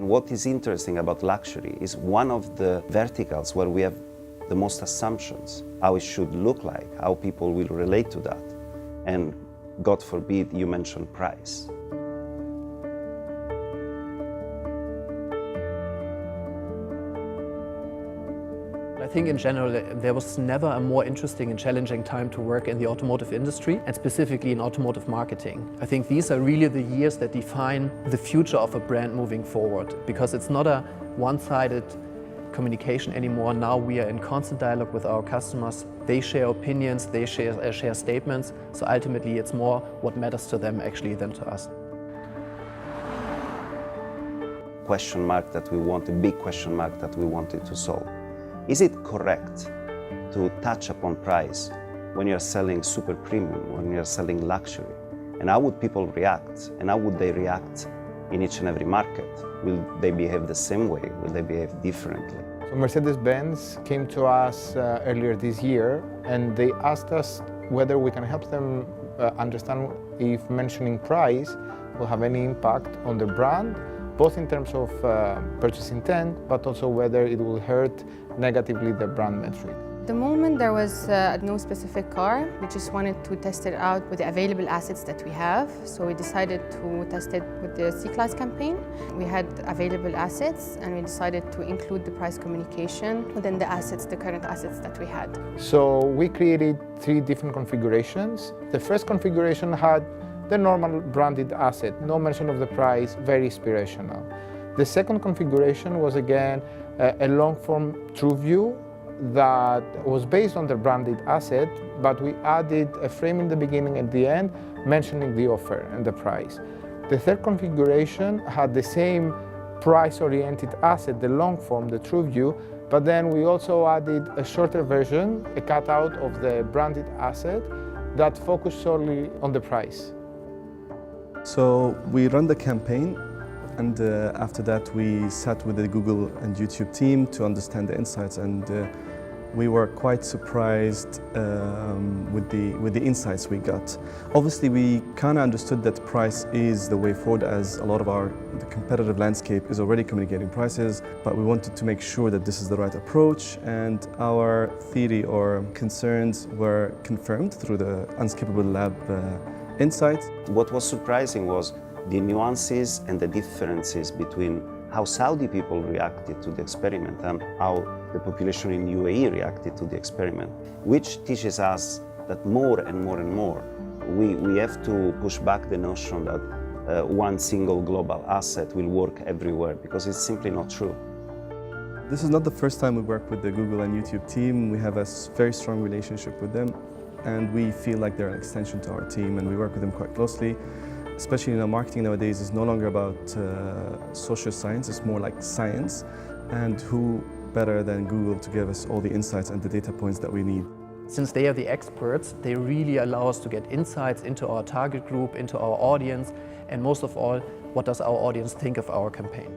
What is interesting about luxury is one of the verticals where we have the most assumptions, how it should look like, how people will relate to that. And God forbid you mention price. I think in general there was never a more interesting and challenging time to work in the automotive industry, and specifically in automotive marketing. I think these are really the years that define the future of a brand moving forward, because it's not a one-sided communication anymore. Now we are in constant dialogue with our customers. They share opinions, they share statements, so ultimately it's more what matters to them actually than to us. Question mark that we want, a big question mark that we wanted to solve. Is it correct to touch upon price when you're selling super premium, when you're selling luxury? And how would people react? And how would they react in each and every market? Will they behave the same way? Will they behave differently? So Mercedes-Benz came to us earlier this year, and they asked us whether we can help them understand if mentioning price will have any impact on the brand, both in terms of purchase intent, but also whether it will hurt negatively the brand metric. At the moment there was no specific car. We just wanted to test it out with the available assets that we have. So we decided to test it with the C-Class campaign. We had available assets and we decided to include the price communication within the assets, the current assets that we had. So we created 3 different configurations. The first configuration had the normal branded asset, no mention of the price, very inspirational. The second configuration was again a long-form true view that was based on the branded asset, but we added a frame in the beginning and the end mentioning the offer and the price. The third configuration had the same price-oriented asset, the long form, the true view, but then we also added a shorter version, a cutout of the branded asset that focused solely on the price. So we run the campaign, and after that we sat with the Google and YouTube team to understand the insights, and we were quite surprised with the insights we got. Obviously we kind of understood that price is the way forward, as a lot of the competitive landscape is already communicating prices, but we wanted to make sure that this is the right approach, and our theory or concerns were confirmed through the Unskippable Lab insights. What was surprising was the nuances and the differences between how Saudi people reacted to the experiment and how the population in UAE reacted to the experiment, which teaches us that more and more and more we have to push back the notion that one single global asset will work everywhere, because it's simply not true. This is not the first time we work with the Google and YouTube team. We have a very strong relationship with them, and we feel like they're an extension to our team, and we work with them quite closely. Especially marketing nowadays is no longer about social science, it's more like science, and who better than Google to give us all the insights and the data points that we need. Since they are the experts, they really allow us to get insights into our target group, into our audience, and most of all, what does our audience think of our campaign.